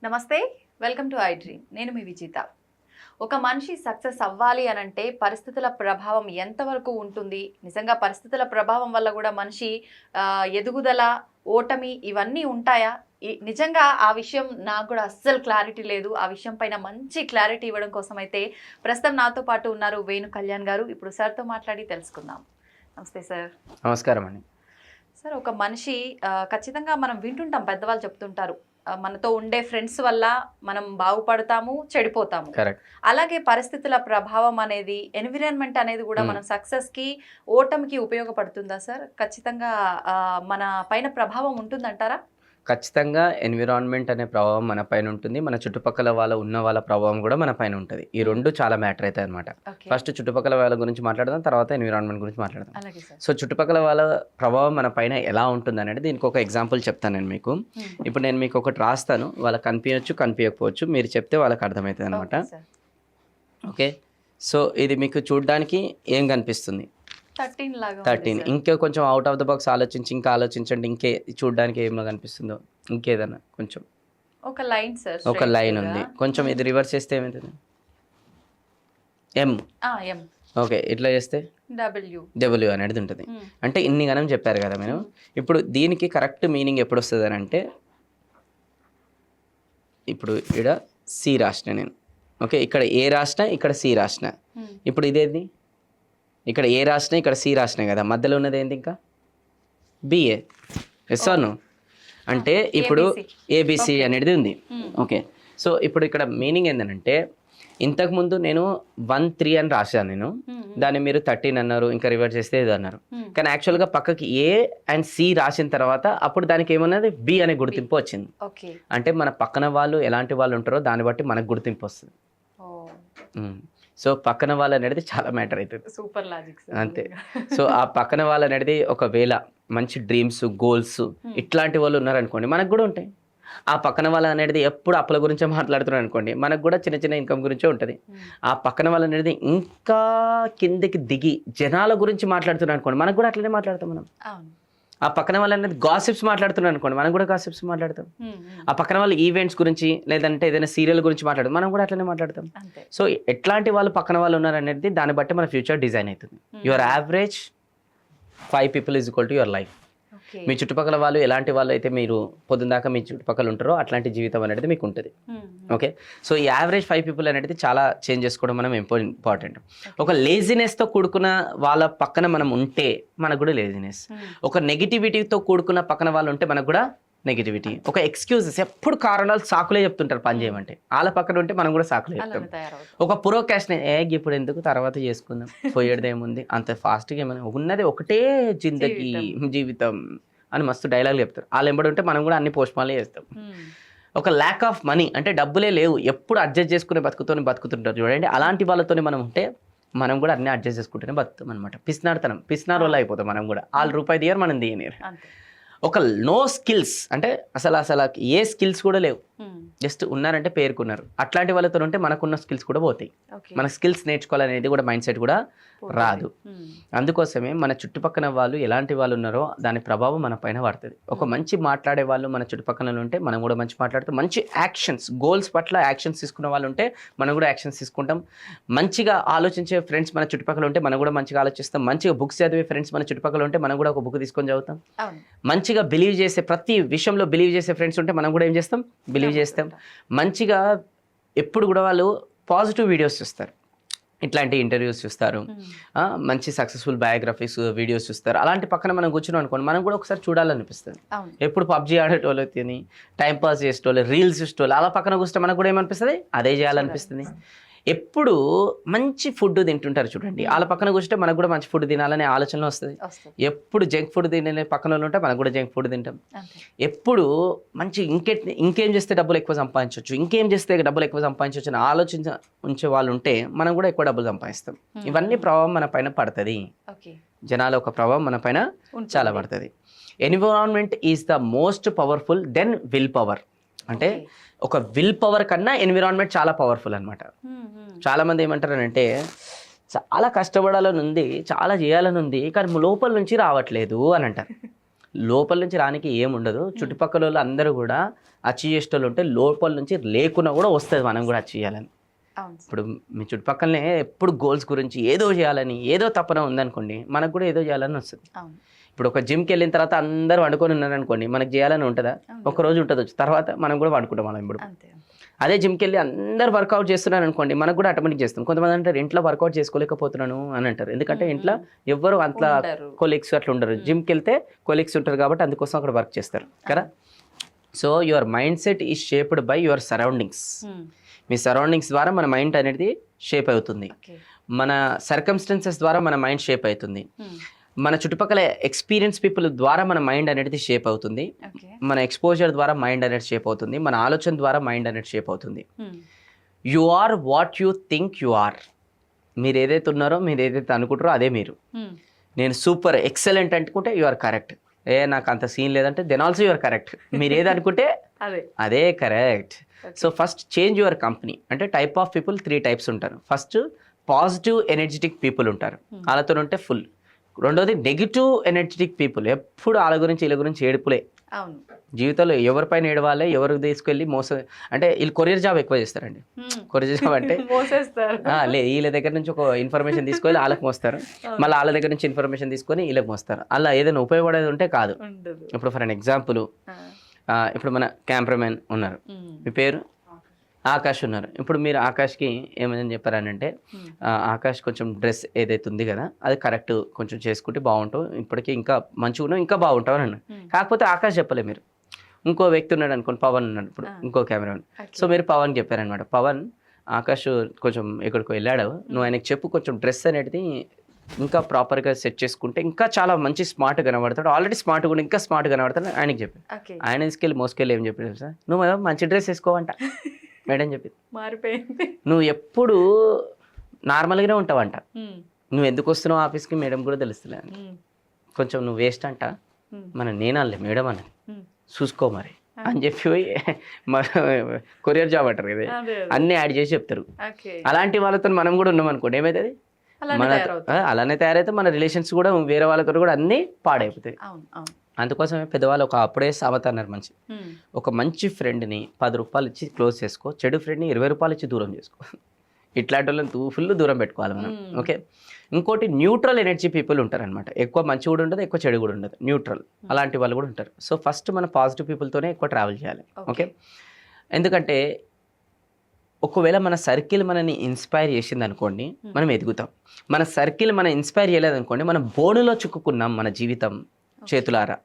నమస్తే, welcome to I dream. నేను మీ విజిత. ఒక మనిషి సక్సెస్ అవ్వాలి అనంటే పరిస్థితుల ప్రభావం ఎంతవరకు ఉంటుంది, నిజంగా పరిస్థితుల ప్రభావం వల్ల కూడా మనిషి ఎదుగుదల, ఓటమి ఇవన్నీ ఉంటాయా? నిజంగా ఆ విషయం నాకు కూడా అస్సలు క్లారిటీ లేదు. ఆ విషయం పైన మంచి క్లారిటీ ఇవ్వడం కోసం అయితే ప్రస్తుతం నాతో పాటు ఉన్నారు వేణు కళ్యాణ్ గారు. ఇప్పుడు సార్తో మాట్లాడి తెలుసుకుందాం. నమస్తే సార్. నమస్కారం అండి. సార్, ఒక మనిషి ఖచ్చితంగా మనం వింటుంటాం, పెద్దవాళ్ళు చెప్తుంటారు, మనతో ఉండే ఫ్రెండ్స్ వల్ల మనం బాగుపడతాము, చెడిపోతాము. అలాగే పరిస్థితుల ప్రభావం అనేది, ఎన్విరాన్మెంట్ అనేది కూడా మనం సక్సెస్ కి, ఓటమికి ఉపయోగపడుతుందా సార్? ఖచ్చితంగా మన పైన ప్రభావం ఉంటుందంటారా? ఖచ్చితంగా ఎన్విరాన్మెంట్ అనే ప్రభావం మన పైన ఉంటుంది, మన చుట్టుపక్కల ఉన్న వాళ్ళ ప్రభావం కూడా మన పైన ఉంటుంది. ఈ రెండు చాలా మ్యాటర్ అవుతాయి అనమాట. ఫస్ట్ చుట్టుపక్కల వాళ్ళ గురించి మాట్లాడదాం, తర్వాత ఎన్విరాన్మెంట్ గురించి మాట్లాడదాం. సో చుట్టుపక్కల వాళ్ళ ప్రభావం మన పైన ఎలా ఉంటుంది అనేది దీనికి ఒక ఎగ్జాంపుల్ చెప్తాను నేను మీకు. ఇప్పుడు నేను మీకు ఒకటి రాస్తాను, వాళ్ళకి కనిపించచ్చు, కనిపించకపోవచ్చు, మీరు చెప్తే వాళ్ళకి అర్థమవుతుంది అనమాట. ఓకే, సో ఇది మీకు చూడడానికి ఏం కనిపిస్తుంది? 13. ఇంకే కొంచెం అవుట్ ఆఫ్ ద బాక్స్ ఆలోచించి ఇంకా ఆలోచించండి. ఇంకే చూడడానికి ఏమో కనిపిస్తుందో, ఇంకేదన్నా కొంచెం. ఒక లైన్ సార్, ఒక లైన్ ఉంది. కొంచెం ఇది రివర్స్ చేస్తే ఏమవుతుంది? ఎం. ఓకే, ఇట్లా చేస్తే డబ్ల్యూ అనేది ఉంటుంది. అంటే ఇన్ని గణం చెప్పారు కదా మీరు. ఇప్పుడు దీనికి కరెక్ట్ మీనింగ్ ఎప్పుడు వస్తుంది అని అంటే, ఇప్పుడు ఇక్కడ సి రాసిన నేను. ఓకే, ఇక్కడ ఏ రాసిన, ఇక్కడ సి రాసిన. ఇప్పుడు ఇదేంది? ఇక్కడ ఏ రాసినా, ఇక్కడ సి రాసినా కదా, మధ్యలో ఉన్నది ఏంటి? ఇంకా బిఏ. Yes are no? అంటే ఇప్పుడు ఏబిసి అనేది ఉంది. ఓకే, సో ఇప్పుడు ఇక్కడ మీనింగ్ ఏంటంటే, ఇంతకుముందు నేను 1, 3 అని రాశాను నేను, దాన్ని మీరు 13 అన్నారు, ఇంకా రివర్స్ చేస్తే ఇది అన్నారు. కానీ యాక్చువల్గా పక్కకి ఏ అండ్ సి రాసిన తర్వాత అప్పుడు దానికి ఏమన్నది బి అనే గుర్తింపు వచ్చింది. అంటే మన పక్కన వాళ్ళు ఎలాంటి వాళ్ళు ఉంటారో దాన్ని బట్టి మనకు గుర్తింపు వస్తుంది. సో పక్కన వాళ్ళు అనేది చాలా మ్యాటర్ అవుతుంది. సూపర్ లాజిక్ అంతే. సో ఆ పక్కన వాళ్ళు అనేది ఒకవేళ మంచి డ్రీమ్స్, గోల్స్ ఇట్లాంటి వాళ్ళు ఉన్నారనుకోండి, మనకు కూడా ఉంటాయి. ఆ పక్కన వాళ్ళ అనేది ఎప్పుడు అప్పుల గురించే మాట్లాడుతున్నారు అనుకోండి, మనకు కూడా చిన్న చిన్న ఇన్కమ్ గురించే ఉంటుంది. ఆ పక్కన వాళ్ళ అనేది ఇంకా కిందకి దిగి జనాల గురించి మాట్లాడుతున్నారు అనుకోండి, మనకు కూడా అట్లనే మాట్లాడతాం మనం. ఆ పక్కన వాళ్ళు అనేది గాసిప్స్ మాట్లాడుతున్నారు అనుకోండి, మనం కూడా గాసిప్స్ మాట్లాడతాం. ఆ పక్కన వాళ్ళు ఈవెంట్స్ గురించి, లేదంటే ఏదైనా సీరియల్ గురించి మాట్లాడతాం, మనం కూడా అట్లనే మాట్లాడతాం. సో ఎట్లాంటి వాళ్ళు పక్కన వాళ్ళు ఉన్నారు అనేది దాన్ని బట్టి మన ఫ్యూచర్ డిజైన్ అవుతుంది. Your average 5 people is equal to your life. మీ చుట్టుపక్కల వాళ్ళు ఎలాంటి వాళ్ళు అయితే మీరు పొద్దున్నాక మీ చుట్టుపక్కల ఉంటారో అట్లాంటి జీవితం అనేది మీకు ఉంటుంది. ఓకే, సో ఈ యావరేజ్ 5 people అనేది చాలా చేంజ్ చేసుకోవడం మనం ఇంపార్టెంట్. ఒక లేజినెస్తో కూడుకున్న వాళ్ళ పక్కన మనం ఉంటే మనకు కూడా లేజినెస్. ఒక నెగిటివిటీతో కూడుకున్న పక్కన వాళ్ళు ఉంటే మనకు కూడా నెగిటివిటీ. ఒక ఎక్స్క్యూజెస్, ఎప్పుడు కారణాలు, సాకులే చెప్తుంటారు పని చేయమంటే. వాళ్ళ పక్కన ఉంటే మనం కూడా సాకులే చెప్తాం. ఒక పురోకాషన్, ఇప్పుడు ఎందుకు, తర్వాత చేసుకుందాం, పోయేది ఏముంది, అంత ఫాస్ట్గా ఏమైనా ఉన్నది ఒకటే జిందగీ, జీవితం అని మస్తు డైలాగులు చెప్తారు. వాళ్ళు ఎంబడి ఉంటే మనం కూడా అన్ని పోస్ట్మాన్లే చేస్తాం. ఒక ల్యాక్ ఆఫ్ మనీ, అంటే డబ్బులే లేవు, ఎప్పుడు అడ్జస్ట్ చేసుకునే బతుకుతుంటారు చూడండి. అలాంటి వాళ్ళతో మనం ఉంటే మనం కూడా అన్ని అడ్జస్ట్ చేసుకుంటూనే బతుకుతాం అనమాట. పిసినారు వల్ల అయిపోతాం మనం కూడా. వాళ్ళు రూపాయి తీయరు, మనం తీయనియరు. ఒక నో స్కిల్స్, అంటే అసలు ఏ స్కిల్స్ కూడా లేవు, జస్ట్ ఉన్నారంటే పేరుకున్నారు. అట్లాంటి వాళ్ళతో ఉంటే మనకున్న స్కిల్స్ కూడా పోతాయి. మన స్కిల్స్ నేర్చుకోవాలనేది కూడా మైండ్ సెట్ కూడా రాదు. అందుకోసమే మన చుట్టుపక్కల వాళ్ళు ఎలాంటి వాళ్ళు ఉన్నారో దాని ప్రభావం మన పైన పడుతుంది. ఒక మంచి మాట్లాడే వాళ్ళు మన చుట్టుపక్కల ఉంటే మనం కూడా మంచి మాట్లాడుతాం. మంచి యాక్షన్స్, గోల్స్ పట్ల యాక్షన్స్ తీసుకున్న వాళ్ళు ఉంటే మనం కూడా యాక్షన్స్ తీసుకుంటాం. మంచిగా ఆలోచించే ఫ్రెండ్స్ మన చుట్టుపక్కల ఉంటే మనం కూడా మంచిగా ఆలోచిస్తాం. మంచిగా బుక్స్ చదివే ఫ్రెండ్స్ మన చుట్టుపక్కల ఉంటే మనం కూడా ఒక బుక్ తీసుకొని చదువుతాం. మంచిగా బిలీవ్ చేసే, ప్రతి విషయంలో బిలీవ్ చేసే ఫ్రెండ్స్ ఉంటే మనం కూడా ఏం చేస్తాం, బిలీవ్ చేస్తాం. మంచిగా ఎప్పుడు కూడా వాళ్ళు పాజిటివ్ వీడియోస్ చూస్తారు, ఇట్లాంటి ఇంటర్వ్యూస్ చూస్తారు, మంచి సక్సెస్ఫుల్ బయోగ్రఫీస్ వీడియోస్ చూస్తారు. అలాంటి పక్కన మనం కూర్చున్నాం అనుకోండి, మనం కూడా ఒకసారి చూడాలనిపిస్తుంది. ఎప్పుడు పబ్జీ ఆడేటోళ్ళు తిని టైం పాస్ చేసేటోళ్ళు, రీల్స్ చూసేటోళ్ళు, అలా పక్కన కూర్చుంటే మనకు కూడా ఏమనిపిస్తుంది, అదే చేయాలనిపిస్తుంది. ఎప్పుడు మంచి ఫుడ్ తింటుంటారు చూడండి, వాళ్ళ పక్కన కూర్చుంటే మనకు కూడా మంచి ఫుడ్ తినాలనే ఆలోచన వస్తుంది. ఎప్పుడు జంక్ ఫుడ్ తినే పక్కన వాళ్ళు ఉంటే మనకు కూడా జంక్ ఫుడ్ తింటాం. ఎప్పుడు మంచి ఇంకేం చేస్తే డబ్బులు ఎక్కువ సంపాదించవచ్చు, ఇంకేం చేస్తే డబ్బులు ఎక్కువ సంపాదించవచ్చు అని ఉంచే వాళ్ళు ఉంటే మనం కూడా ఎక్కువ డబ్బులు సంపాదిస్తాం. ఇవన్నీ ప్రభావం మన పైన పడుతుంది. జనాల ఒక ప్రభావం మన పైన చాలా పడుతుంది. Environment is the most powerful than will power. అంటే ఒక విల్ పవర్ కన్నా ఎన్విరాన్మెంట్ చాలా పవర్ఫుల్ అనమాట. చాలా మంది ఏమంటారనంటే, చాలా కష్టపడాలని ఉంది, చాలా చేయాలని ఉంది, కానీ లోపల నుంచి రావట్లేదు అని అంటారు. లోపల నుంచి రానికి ఏముండదు, చుట్టుపక్కల వాళ్ళు అందరూ కూడా అచీవ్ చేసేటోళ్ళు ఉంటే లోపల నుంచి లేకున్నా కూడా వస్తుంది మనం కూడా అచీవ్ చేయాలని. అవును సార్. ఇప్పుడు మీ చుట్టుపక్కలనే ఎప్పుడు గోల్స్ గురించి ఏదో చేయాలని ఏదో తపన ఉందనుకోండి, మనకు కూడా ఏదో చేయాలని వస్తుంది. అవును ఇప్పుడు ఒక జిమ్కి వెళ్ళిన తర్వాత అందరూ వండుకొని ఉన్నారనుకోండి, మనకు చేయాలని ఉంటుందా? ఒక రోజు ఉంటుంది, వచ్చి తర్వాత మనం కూడా వండుకుంటాం మనం ఇప్పుడు. అంతే అదే జిమ్కి వెళ్ళి అందరు వర్కౌట్ చేస్తున్నారు అనుకోండి, మనకు కూడా ఆటోమేటిక్ చేస్తాం. కొంతమంది అంటారు ఇంట్లో వర్కౌట్ చేసుకోలేకపోతున్నాను అని అంటారు, ఎందుకంటే ఇంట్లో ఎవ్వరు అంత ఉండరు. కొలీగ్స్ అట్లా ఉండరు. జిమ్కి వెళ్తే కొలీగ్స్ ఉంటారు కాబట్టి అందుకోసం అక్కడ వర్క్ చేస్తారు కదా. So your mind set is shaped by your surroundings. Me surroundings ద్వారా మన మైండ్ అనేది షేప్ అవుతుంది, ఓకే మన సర్కమ్స్టెన్సెస్ ద్వారా మన మైండ్ షేప్ అవుతుంది, మన చుట్టుపక్కల ఎక్స్పీరియన్స్ పీపుల్ ద్వారా మన మైండ్ అనేది షేప్ అవుతుంది, ఓకే మన ఎక్స్పోజర్ ద్వారా మైండ్ అనేది షేప్ అవుతుంది, మన ఆలోచన ద్వారా మైండ్ అనేది షేప్ అవుతుంది. You are what you think you are. మీరు ఏదైతే ఉన్నారో, మీరు ఏదైతే అనుకుంటారో అదే మీరు. నేను సూపర్ ఎక్సలెంట్ అనుకుంటే యు ఆర్ కరెక్ట్. నాకు అంత సీన్ లేదంటే then also you are correct. మీరు ఏది అనుకుంటే అదే అదే correct. So first change your company. అంటే టైప్ ఆఫ్ పీపుల్ 3 types ఉంటారు. ఫస్ట్ పాజిటివ్ ఎనర్జెటిక్ పీపుల్ ఉంటారు, వాళ్ళతో ఉంటే ఫుల్. రెండోది నెగిటివ్ ఎనర్జెటిక్ పీపుల్, ఎప్పుడు వాళ్ళ గురించి వీళ్ళ గురించి ఏడుపులే. అవును జీవితంలో ఎవరిపైన ఏడవాలే, ఎవరికి తీసుకెళ్ళి మోసం. అంటే వీళ్ళు కొరియర్ జాబ్ ఎక్కువ చేస్తారండి. కొరియర్ జాబ్ అంటే మోసేస్తారు. లేదు, వీళ్ళ దగ్గర నుంచి ఒక ఇన్ఫర్మేషన్ తీసుకొని వాళ్ళకి మోస్తారు, మళ్ళీ వాళ్ళ దగ్గర నుంచి ఇన్ఫర్మేషన్ తీసుకొని వీళ్ళకి మోస్తారు. అలా ఏదైనా ఉపయోగపడేది ఉంటే కాదు. ఉండదు. ఇప్పుడు ఫర్ అన్ ఎగ్జాంపుల్, ఇప్పుడు మన కెమెరామెన్ ఉన్నారు, మీ పేరు ఆకాష్ ఉన్నారు. ఇప్పుడు మీరు ఆకాష్కి ఏమైందని చెప్పారనంటే, ఆకాష్ కొంచెం డ్రెస్ ఏదైతే ఉంది కదా అది కరెక్ట్ కొంచెం చేసుకుంటే బాగుంటావు, ఇప్పటికీ ఇంకా మంచిగా ఉన్నావు, ఇంకా బాగుంటావు అని అన్నారు. కాకపోతే ఆకాష్ చెప్పలే, మీరు ఇంకో వ్యక్తి ఉన్నాడు అనుకోండి, పవన్ ఉన్నాడు ఇప్పుడు ఇంకో కెమెరామెన్. సో మీరు పవన్ చెప్పారనమాట, పవన్ ఆకాష్ కొంచెం ఎక్కడికో వెళ్ళాడు, నువ్వు ఆయనకి చెప్పు కొంచెం డ్రెస్ అనేది ఇంకా ప్రాపర్గా సెట్ చేసుకుంటే ఇంకా చాలా మంచి స్మార్ట్ కనబడతాడు, ఆల్రెడీ స్మార్ట్ కూడా ఇంకా స్మార్ట్ కనబడతాడు ఆయనకి చెప్పి. ఆయన తీసుకెళ్ళి మోసుకెళ్ళి ఏం చెప్పాడు సార్, నువ్వు మంచి డ్రెస్ వేసుకోవంట మేడం చెప్పింది. మారిపోయింది. నువ్వు ఎప్పుడు నార్మల్గానే ఉంటావంట, నువ్వు ఎందుకు వస్తున్నావు ఆఫీస్కి మేడం కూడా తెలుస్తుంది అని. కొంచెం నువ్వు వేస్ట్ అంట, నేనలే మేడం అన్నది, చూసుకో మరి అని చెప్పి పోయి కొరియర్ జాబ్ అంటారు కదా, అన్నీ యాడ్ చేసి చెప్తారు. అలాంటి వాళ్ళతో మనం కూడా ఉన్నాం అనుకోండి, ఏమవుతుంది అలానే తయారైతే మన రిలేషన్స్ కూడా వేరే వాళ్ళతో కూడా అన్నీ పాడైపోతాయి. అందుకోసమే పెద్దవాళ్ళు అప్పుడే సామెత అన్నారు, ఒక మంచి ఫ్రెండ్ని 10 రూపాయలు ఇచ్చి క్లోజ్ చేసుకో, చెడు ఫ్రెండ్ని 20 రూపాయలు ఇచ్చి దూరం చేసుకో. ఇట్లాంటి వాళ్ళని ఫుల్ దూరం పెట్టుకోవాలి మనం. ఓకే, ఇంకోటి న్యూట్రల్ ఎనర్జీ పీపుల్ ఉంటారనమాట. ఎక్కువ మంచి కూడా ఉండదు, ఎక్కువ చెడు కూడా ఉండదు, న్యూట్రల్. అలాంటి వాళ్ళు కూడా ఉంటారు. సో ఫస్ట్ మన పాజిటివ్ పీపుల్తోనే ఎక్కువ ట్రావెల్ చేయాలి. ఓకే, ఎందుకంటే ఒకవేళ మన సర్కిల్ మనని ఇన్స్పైర్ చేసింది అనుకోండి, మనం ఎదుగుతాం. మన సర్కిల్ మనం ఇన్స్పైర్ చేయలేదనుకోండి, మనం బోనులో చిక్కుకున్నాం మన జీవితం చేతులారా.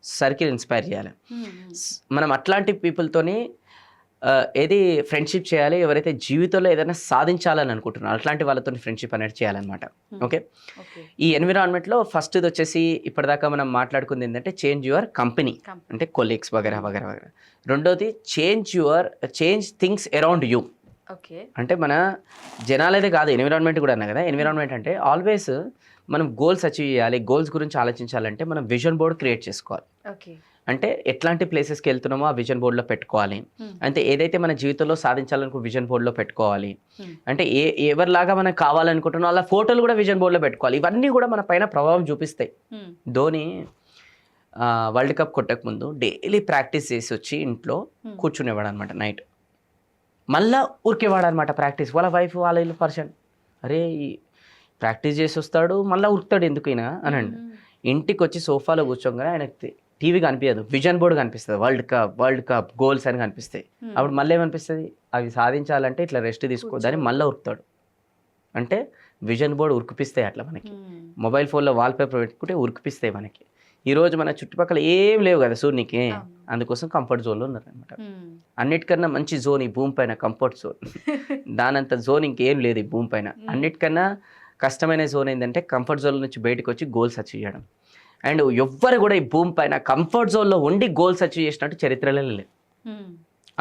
సర్కిల్ ఇన్స్పైర్ చేయాలి మనం. అట్లాంటి పీపుల్తోని ఏది ఫ్రెండ్షిప్ చేయాలి, ఎవరైతే జీవితంలో ఏదైనా సాధించాలని అనుకుంటున్నారో అట్లాంటి వాళ్ళతో ఫ్రెండ్షిప్ అనేది చేయాలన్నమాట. ఓకే, ఈ ఎన్విరాన్మెంట్లో ఫస్ట్ ఇది వచ్చేసి ఇప్పటిదాకా మనం మాట్లాడుకుంది ఏంటంటే చేంజ్ యువర్ కంపెనీ, అంటే కొలీగ్స్ వగేరా వగేరా వగేరా. రెండోది చేంజ్ థింగ్స్ అరౌండ్ యూ. అంటే మన జనాలైతే కాదు, ఎన్విరాన్మెంట్ కూడా అన్నా కదా. ఎన్విరాన్మెంట్ అంటే ఆల్వేస్ మనం గోల్స్ అచీవ్ చేయాలి, గోల్స్ గురించి ఆలోచించాలంటే మనం విజన్ బోర్డ్ క్రియేట్ చేసుకోవాలి. అంటే ఎట్లాంటి ప్లేసెస్కి వెళ్తున్నామో ఆ విజన్ బోర్డ్లో పెట్టుకోవాలి. అంటే ఏదైతే మన జీవితంలో సాధించాలనుకో విజన్ బోర్డ్లో పెట్టుకోవాలి. అంటే ఎవరిలాగా మనం కావాలనుకుంటున్నాం అలా ఫోటోలు కూడా విజన్ బోర్డ్లో పెట్టుకోవాలి. ఇవన్నీ కూడా మన పైన ప్రభావం చూపిస్తాయి. ధోని వరల్డ్ కప్ కొట్టక ముందు డైలీ ప్రాక్టీస్ చేసి వచ్చి ఇంట్లో కూర్చునేవాడు అనమాట. నైట్ మళ్ళా ఉరికేవాడు అనమాట ప్రాక్టీస్. వాళ్ళ వైఫ్ వాళ్ళ ఇల్లు పర్సన్, అరే ప్రాక్టీస్ చేసి వస్తాడు మళ్ళీ ఉరుకుతాడు ఎందుకైనా అనండి. ఇంటికి వచ్చి సోఫాలో కూర్చోగానే ఆయనకి టీవీ కనిపించదు, విజన్ బోర్డు కనిపిస్తుంది. వరల్డ్ కప్ గోల్స్ అని కనిపిస్తాయి. అప్పుడు మళ్ళీ ఏమనిపిస్తుంది, అవి సాధించాలంటే ఇట్లా రెస్ట్ తీసుకోవద్దని మళ్ళీ ఉరుకుతాడు. అంటే విజన్ బోర్డు ఉరికిపిస్తాయి అట్లా మనకి. మొబైల్ ఫోన్లో వాల్పేపర్ పెట్టుకుంటే ఉరికిపిస్తాయి మనకి. ఈరోజు మన చుట్టుపక్కల ఏం లేవు కదా సూర్యునికి, అందుకోసం కంఫర్ట్ జోన్లో ఉన్నారనమాట. అన్నిటికన్నా మంచి జోన్ ఈ భూమి పైన కంఫర్ట్ జోన్. దానంత జోన్ ఇంకేం లేదు ఈ భూమి పైన. అన్నిటికన్నా కష్టమైన జోన్ ఏంటంటే కంఫర్ట్ జోన్ నుంచి బయటకు వచ్చి గోల్స్ అచీవ్ చేయడం. అండ్ ఎవ్వరు కూడా ఈ భూమి పైన కంఫర్ట్ జోన్లో ఉండి గోల్స్ అచీవ్ చేసినట్టు చరిత్రలో లేదు.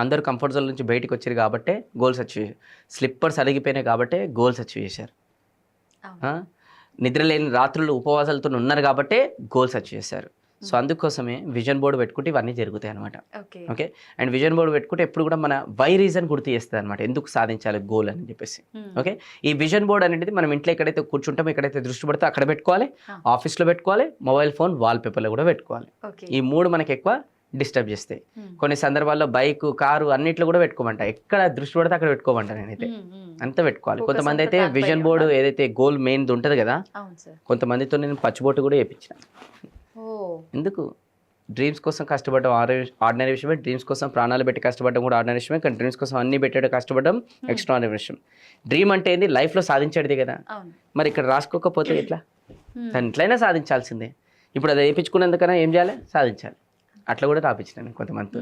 అందరూ కంఫర్ట్ జోన్ నుంచి బయటకు వచ్చారు కాబట్టే గోల్స్ అచీవ్ చేశారు. స్లిప్పర్స్ అరిగిపోయినాయి కాబట్టే గోల్స్ అచీవ్ చేశారు. నిద్రలేని రాత్రులు ఉపవాసాలతో ఉన్నారు కాబట్టే గోల్స్ అచీవ్ చేశారు. సో అందుకోసమే విజన్ బోర్డు పెట్టుకుంటే ఇవన్నీ జరుగుతాయి అనమాట. Okay. Okay. And vision board పెట్టుకుంటే ఎప్పుడు కూడా మన వై రీజన్ గుర్తు చేస్తుంది అనమాట, ఎందుకు సాధించాలి గోల్ అని చెప్పేసి. ఓకే. ఈ విజన్ బోర్డ్ అనేది మనం ఇంట్లో ఎక్కడైతే కూర్చుంటామో, ఎక్కడైతే దృష్టి పడితే అక్కడ పెట్టుకోవాలి, ఆఫీస్లో పెట్టుకోవాలి, మొబైల్ ఫోన్ వాల్ పేపర్లో కూడా పెట్టుకోవాలి. ఈ 3 మనకి ఎక్కువ డిస్టర్బ్ చేస్తాయి. కొన్ని సందర్భాల్లో బైక్, కారు అన్నిట్లో కూడా పెట్టుకోమంట, ఎక్కడ దృష్టి పడితే అక్కడ పెట్టుకోమంట. నేనైతే అంతా పెట్టుకోవాలి. కొంతమంది అయితే విజన్ బోర్డు ఏదైతే గోల్ మెయిన్ ఉంటుంది కదా, కొంతమందితో నేను పచ్చిబొట్టు కూడా వేయించిన. ఎందుకు? డ్రీమ్స్ కోసం కష్టపడడం ఆర్డినరీ విషయమే, డ్రీమ్స్ కోసం ప్రాణాలు పెట్టి కష్టపడడం కూడా ఆర్డినరీ విషయమే, కానీ డ్రీమ్స్ కోసం అన్ని పెట్టడం కష్టపడడం ఎక్స్ట్రా ఆర్డినరీ విషయం. డ్రీమ్ అంటే ఏంది? లైఫ్లో సాధించేది కదా. మరి ఇక్కడ రాసుకోకపోతే ఎట్లా? దాన్ని ఎట్లయినా సాధించాల్సిందే. ఇప్పుడు అది వేయించుకున్నందుకన్నా ఏం చేయాలి? సాధించాలి. అట్లా కూడా రాపించినాను కొంతమంది.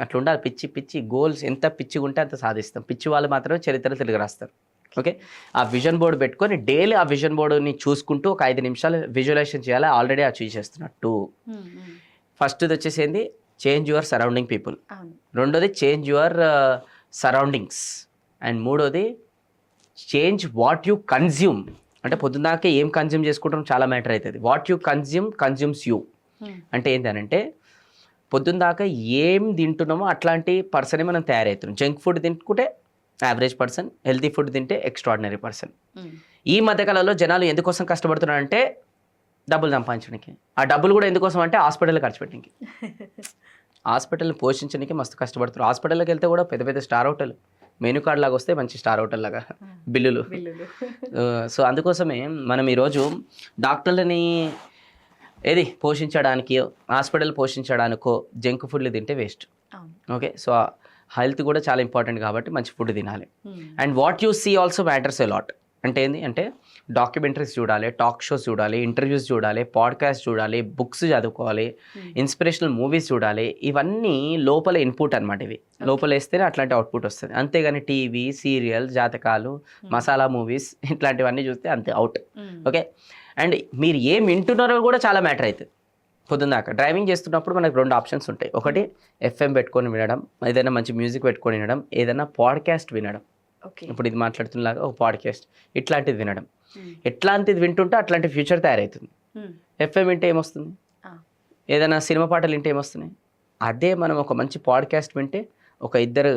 అట్లా ఉండాలి. పిచ్చి గోల్స్ ఎంత పిచ్చిగా ఉంటే అంత సాధిస్తాం. పిచ్చి వాళ్ళు మాత్రమే చరిత్ర తిరిగి రాస్తారు. ఓకే. ఆ విజన్ బోర్డు పెట్టుకొని డైలీ ఆ విజన్ బోర్డుని చూసుకుంటూ ఒక 5 నిమిషాలు విజువలైజేషన్ చేయాలి. ఆల్రెడీ అచీవ్ చేస్తున్నట్టు. ఫస్ట్ది వచ్చేసి ఏంది? Change your surrounding people. రెండోది చేంజ్ యువర్ సరౌండింగ్స్. అండ్ మూడోది చేంజ్ వాట్ యు కన్జ్యూమ్. అంటే పొద్దున్నాకే ఏం కన్జ్యూమ్ చేసుకుంటాం చాలా మ్యాటర్ అవుతుంది. What you consumes you. అంటే ఏంటంటే పొద్దున్న దాకా ఏం తింటున్నామో అట్లాంటి పర్సనే మనం తయారవుతున్నాం. జంక్ ఫుడ్ తింటుంటే యావరేజ్ పర్సన్, హెల్తీ ఫుడ్ తింటే ఎక్స్ట్రాడినరీ పర్సన్. ఈ మధ్యకాలంలో జనాలు ఎందుకోసం కష్టపడుతున్నారంటే డబ్బులు సంపాదించడానికి. ఆ డబ్బులు కూడా ఎందుకోసం అంటే హాస్పిటల్ ఖర్చు పెట్టడానికి, హాస్పిటల్ని పోషించడానికి మస్తు కష్టపడుతున్నారు. హాస్పిటల్కి వెళ్తే కూడా పెద్ద పెద్ద స్టార్ హోటల్ మెనూ కార్డ్ లాగా వస్తే మంచి స్టార్ హోటల్ లాగా బిల్లులు. సో అందుకోసమే మనం ఈరోజు డాక్టర్లని పోషించడానికి, హాస్పిటల్ పోషించడానికో జంక్ ఫుడ్లు తింటే వేస్ట్. ఓకే. సో హెల్త్ కూడా చాలా ఇంపార్టెంట్ కాబట్టి మంచి ఫుడ్ తినాలి. And what you see also matters a lot. అంటే ఏంది అంటే డాక్యుమెంటరీస్ చూడాలి, టాక్ షోస్ చూడాలి, ఇంటర్వ్యూస్ చూడాలి, పాడ్కాస్ట్ చూడాలి, బుక్స్ చదువుకోవాలి, ఇన్స్పిరేషనల్ మూవీస్ చూడాలి. ఇవన్నీ లోపల ఇన్పుట్ అనమాట. ఇవి లోపల వేస్తేనే అట్లాంటి అవుట్పుట్ వస్తుంది. అంతేగాని టీవీ, సీరియల్, జాతకాలు, మసాలా మూవీస్ ఇట్లాంటివన్నీ చూస్తే అంతే అవుట్. ఓకే. అండ్ మీరు ఏం వింటున్నారో కూడా చాలా మ్యాటర్ అవుతుంది. పొద్దున్నాక డ్రైవింగ్ చేస్తున్నప్పుడు మనకు 2 ఆప్షన్స్ ఉంటాయి. ఒకటి FM పెట్టుకొని వినడం, ఏదైనా మంచి మ్యూజిక్ పెట్టుకొని వినడం, ఏదైనా పాడ్కాస్ట్ వినడం. ఇప్పుడు ఇది మాట్లాడుతున్నలాగా ఒక పాడ్కాస్ట్ ఇట్లాంటిది వినడం. ఎట్లాంటిది వింటుంటే అట్లాంటి ఫ్యూచర్ తయారవుతుంది. FM వింటే ఏమొస్తుంది? ఏదైనా సినిమా పాటలు వింటే ఏమొస్తున్నాయి? అదే మనం ఒక మంచి పాడ్కాస్ట్ వింటే ఒక 2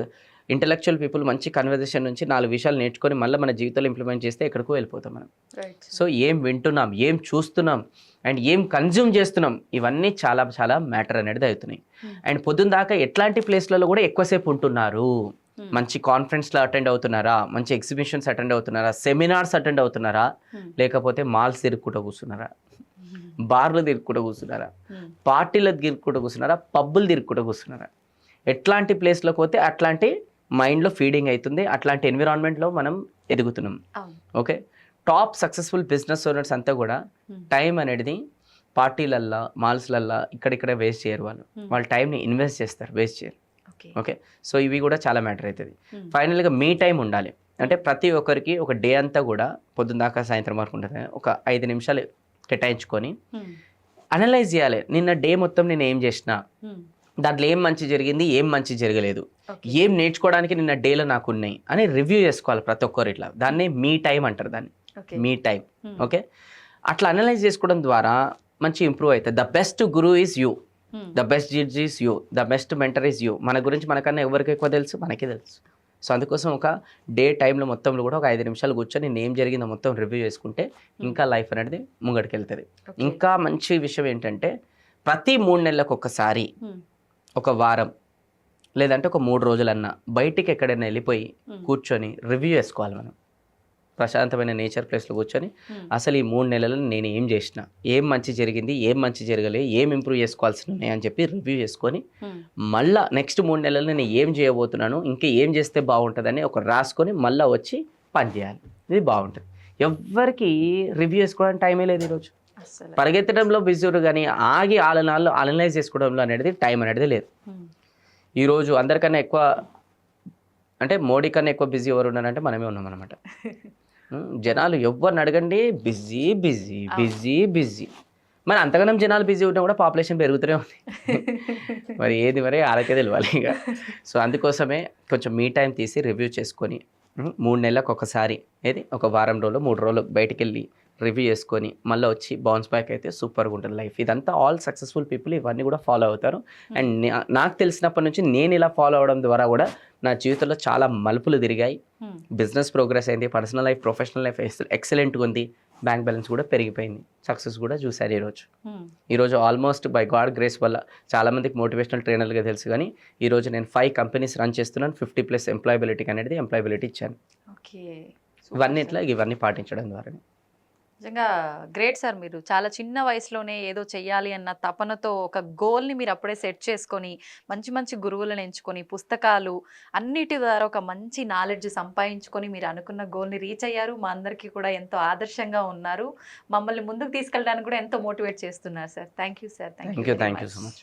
ఇంటలెక్చువల్ పీపుల్ మంచి కన్వర్జేషన్ నుంచి 4 విషయాలు నేర్చుకొని మళ్ళీ మన జీవితంలో ఇంప్లిమెంట్ చేస్తే ఎక్కడికో వెళ్ళిపోతాం మనం. సో ఏం వింటున్నాం, ఏం చూస్తున్నాం అండ్ ఏం కన్జ్యూమ్ చేస్తున్నాం, ఇవన్నీ చాలా చాలా మ్యాటర్ అనేది అవుతున్నాయి. అండ్ పొద్దున్న దాకా ఎట్లాంటి ప్లేస్లలో కూడా ఎక్కువసేపు ఉంటున్నారు. మంచి కాన్ఫరెన్స్లో అటెండ్ అవుతున్నారా, మంచి ఎగ్జిబిషన్స్ అటెండ్ అవుతున్నారా, సెమినార్స్ అటెండ్ అవుతున్నారా, లేకపోతే మాల్స్ తిరుగుకుంటూ కూర్చున్నారా, బార్లు తిరుగుకుంటూ కూర్చున్నారా, పార్టీలకు తిరుగుకుంటూ కూర్చున్నారా, పబ్బులు తిరుగుకుంటూ కూర్చున్నారా. ఎట్లాంటి ప్లేస్లోకి పోతే అట్లాంటి మైండ్లో ఫీడింగ్ అవుతుంది, అట్లాంటి ఎన్విరాన్మెంట్లో మనం ఎదుగుతున్నాం. Okay. Top successful business owners అంతా కూడా టైం అనేది పార్టీలల్లా, మాల్స్లల్లా ఇక్కడిక్కడ వేస్ట్ చేయరు. వాళ్ళు టైంని ఇన్వెస్ట్ చేస్తారు, వేస్ట్ చేయరు. ఓకే. సో ఇవి కూడా చాలా మ్యాటర్ అవుతుంది. ఫైనల్గా మీ టైం ఉండాలి. అంటే ప్రతి ఒక్కరికి ఒక డే అంతా కూడా పొద్దున్న దాకా సాయంత్రం వరకు ఉంటుంది. ఒక 5 నిమిషాలు కేటాయించుకొని అనలైజ్ చేయాలి. నిన్న డే మొత్తం నేను ఏం చేసిన, దాంట్లో ఏం మంచి జరిగింది, ఏం మంచి జరగలేదు, ఏం నేర్చుకోవడానికి నిన్న డేలో నాకు ఉన్నాయి అని రివ్యూ చేసుకోవాలి ప్రతి ఒక్కరు. ఇట్లా దాన్ని మీ టైం అంటారు, దాన్ని మీ టైం. ఓకే. అట్లా అనలైజ్ చేసుకోవడం ద్వారా మంచి ఇంప్రూవ్ అవుతుంది. The best Guru is you, the best judge is you, the best mentor is you. మన గురించి మనకన్నా ఎవరికి ఎక్కువ తెలుసు? మనకే తెలుసు. సో అందుకోసం ఒక డే టైంలో మొత్తంలో కూడా ఒక 5 నిమిషాలు కూర్చొని నేను ఏం జరిగిందో మొత్తం రివ్యూ చేసుకుంటే ఇంకా లైఫ్ అనేది ముంగడికి వెళ్తుంది. ఇంకా మంచి విషయం ఏంటంటే ప్రతి 3 నెలలకు ఒకసారి, ఒక వారం లేదంటే ఒక 3 రోజులన్నా బయటికి ఎక్కడైనా వెళ్ళిపోయి కూర్చొని రివ్యూ చేసుకోవాలి. మనం ప్రశాంతమైన నేచర్ ప్లేస్లో కూర్చొని అసలు ఈ 3 నెలలు నేను ఏం చేసిన, ఏం మంచి జరిగింది, ఏం మంచి జరగలేదు, ఏం ఇంప్రూవ్ చేసుకోవాల్సి ఉన్నాయి అని చెప్పి రివ్యూ చేసుకొని మళ్ళీ నెక్స్ట్ 3 నెలలు నేను ఏం చేయబోతున్నాను, ఇంకా ఏం చేస్తే బాగుంటుందని ఒక రాసుకొని మళ్ళీ వచ్చి పని చేయాలి. ఇది బాగుంటుంది. ఎవరికి రివ్యూ చేసుకోవడానికి టైమే లేదు ఈరోజు. పరిగెత్తడంలో బిజీరు కానీ ఆగి అనలైజ్ చేసుకోవడంలో అనేది టైం అనేది లేదు. ఈరోజు అందరికన్నా ఎక్కువ అంటే మోడీ కన్నా ఎక్కువ బిజీ ఎవరు ఉన్నారంటే మనమే ఉన్నాం అనమాట. జనాలు ఎవరిని అడగండి బిజీ బిజీ బిజీ బిజీ. మరి అంతగానం జనాలు బిజీ ఉన్నా కూడా పాపులేషన్ పెరుగుతూనే ఉంది. మరి ఏది మరి ఆరకే తెలియాలి ఇక. సో అందుకోసమే కొంచెం మీ టైం తీసి రివ్యూ చేసుకొని 3 నెలలకు ఒకసారి, ఏది ఒక వారం రోజులు 3 రోజులు బయటికి వెళ్ళి రివ్యూ చేసుకొని మళ్ళీ వచ్చి బౌన్స్ బ్యాక్ అయితే సూపర్గా ఉంటుంది లైఫ్. ఇదంతా ఆల్ సక్సెస్ఫుల్ పీపుల్ ఇవన్నీ కూడా ఫాలో అవుతారు. అండ్ నాకు తెలిసినప్పటి నుంచి నేను ఇలా ఫాలో అవడం ద్వారా కూడా నా జీవితంలో చాలా మలుపులు తిరిగాయి. బిజినెస్ ప్రోగ్రెస్ అయింది, పర్సనల్ లైఫ్, ప్రొఫెషనల్ లైఫ్ ఎక్సలెంట్గా ఉంది, బ్యాంక్ బ్యాలెన్స్ కూడా పెరిగిపోయింది, సక్సెస్ కూడా చూశారు ఈరోజు ఆల్మోస్ట్ బై గాడ్ గ్రేస్ వల్ల చాలామందికి మోటివేషనల్ ట్రైనర్గా తెలుసు. కానీ ఈరోజు నేను 5 కంపెనీస్ రన్ చేస్తున్నాను. 50+ ఎంప్లాయబిలిటీకి అనేది ఎంప్లాయబిలిటీ ఇచ్చాను. ఓకే, ఇవన్నీ పాటించడం ద్వారా. నిజంగా గ్రేట్ సార్. మీరు చాలా చిన్న వయసులోనే ఏదో చెయ్యాలి అన్న తపనతో ఒక గోల్ని మీరు అప్పుడే సెట్ చేసుకొని మంచి మంచి గురువులను ఎంచుకొని పుస్తకాలు అన్నిటి ద్వారా ఒక మంచి నాలెడ్జ్ సంపాదించుకొని మీరు అనుకున్న గోల్ని రీచ్ అయ్యారు. మా అందరికీ కూడా ఎంతో ఆదర్శంగా ఉన్నారు. మమ్మల్ని ముందుకు తీసుకెళ్ళడానికి కూడా ఎంతో మోటివేట్ చేస్తున్నారు sir. Thank you sir. Thank you so much.